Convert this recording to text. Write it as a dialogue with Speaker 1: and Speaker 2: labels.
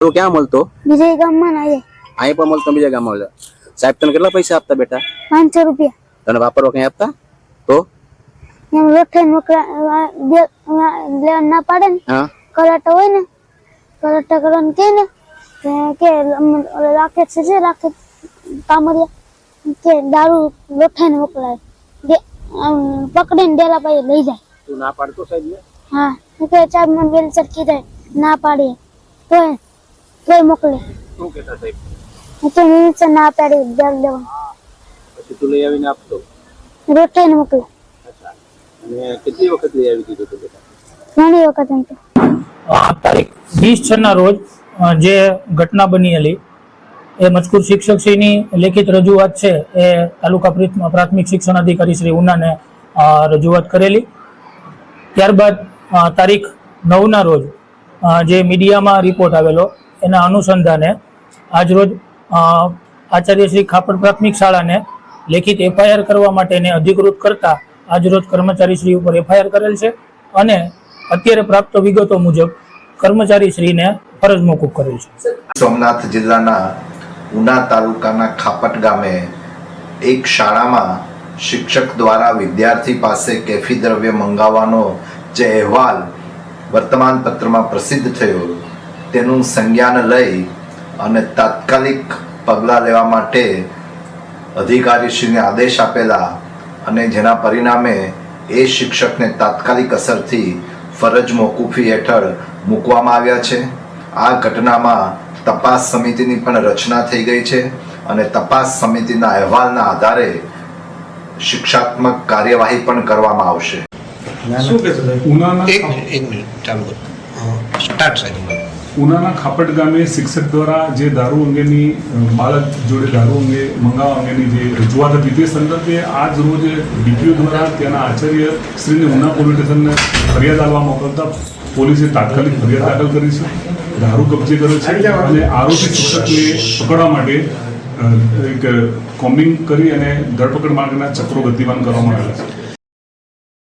Speaker 1: तो क्या મળતો
Speaker 2: બીજે ગામમાં ના આયે
Speaker 1: અહીં પણ મળતો બીજા ગામમાં મળે સાહેબ તને કેટલા પૈસા આપતા બેટા
Speaker 2: 500 રૂપિયા
Speaker 1: તને વાપરવા કઈ આપતા તો
Speaker 2: એમ લોઠે મોકલા ના પાડે ને
Speaker 1: હા
Speaker 2: કરાટા હોય ને કરાટા કરવાનું કે રાખે છે રાખે કામરિયા કે દારૂ લોઠાને મોકલાય પકડીને ડેલા પાસે લઈ જાય
Speaker 1: તું ના પાડતો સાહેબ ને
Speaker 2: હા કે ચાર મને વેલ ચરકી જાય ના પાડીએ તોય મોકલે
Speaker 1: શું કહેતા સાહેબ
Speaker 2: તો નીચે ના પાડી ડર લેવા
Speaker 1: પછી તું લઈ આવીને આપતો
Speaker 2: રોઠાઈને મોકલે
Speaker 1: અચ્છા અને કેટલી વખત લઈ આવી દીધું તું બેટા
Speaker 2: ઘણી વખત એમ તો
Speaker 3: તારીખ 20/6 રોજ જે ઘટના બની એ મજકૂર શિક્ષકશ્રીની લેખિત રજૂઆત છે એ તાલુકા પ્રાથમિક શિક્ષણ અધિકારી શ્રી ઉનાને રજૂઆત કરેલી. ત્યારબાદ તારીખ 9ના રોજ જે મીડિયામાં રિપોર્ટ આવેલો એના અનુસંધાને આજરોજ આચાર્ય શ્રી ખાપડ પ્રાથમિક શાળાને લેખિત એફઆઈઆર કરવા માટેને અધિકૃત કરતા આજરોજ કર્મચારી શ્રી ઉપર એફઆઈઆર કરેલ છે અને અત્યારે પ્રાપ્ત વિગતો મુજબ કર્મચારી શ્રીને ફરજ મોકૂફ કરેલ છે.
Speaker 4: સોમનાથ જિલ્લાના ઉના તાલુકાના ખાપટ ગામે એક શાળામાં શિક્ષક દ્વારા વિદ્યાર્થી પાસે કેફી દ્રવ્ય મંગાવવાનો જે અહેવાલ વર્તમાન પત્રમાં પ્રસિદ્ધ થયો તેનું સંજ્ઞાન લઈ અને તાત્કાલિક પગલાં લેવા માટે અધિકારીશ્રીને આદેશ આપેલા અને જેના પરિણામે એ શિક્ષકને તાત્કાલિક અસરથી ફરજ મોકૂફી હેઠળ મૂકવામાં આવ્યા છે. આ ઘટનામાં તપાસ સમિતિની પણ રચના થઈ ગઈ છે અને તપાસ સમિતિના અહેવાલના આધારે શિક્ષાત્મક કાર્યવાહી પણ કરવામાં આવશે.
Speaker 5: ઉનાના ખાપટ ગામે શિક્ષક દ્વારા જે દારૂ અંગેની બાળક જોડે દારૂ અંગે મંગાવવા અંગેની જે રજૂઆત હતી તે સંદર્ભે આજ રોજ ડીપીઓ દ્વારા ત્યાંના આચાર્ય શ્રીને ઉના પોલીસ સ્ટેશનને ફરિયાદ આપવા મોકલતા પોલીસે તાત્કાલિક ફરિયાદ દાખલ કરી છે. દારૂ કબજે કર્યો છે અને આરોપી શિક્ષકને પકડવા માટે એક કોમ્બિંગ કરી અને ધરપકડ માટેના ચક્રો ગતિમાન કરવામાં આવ્યા છે.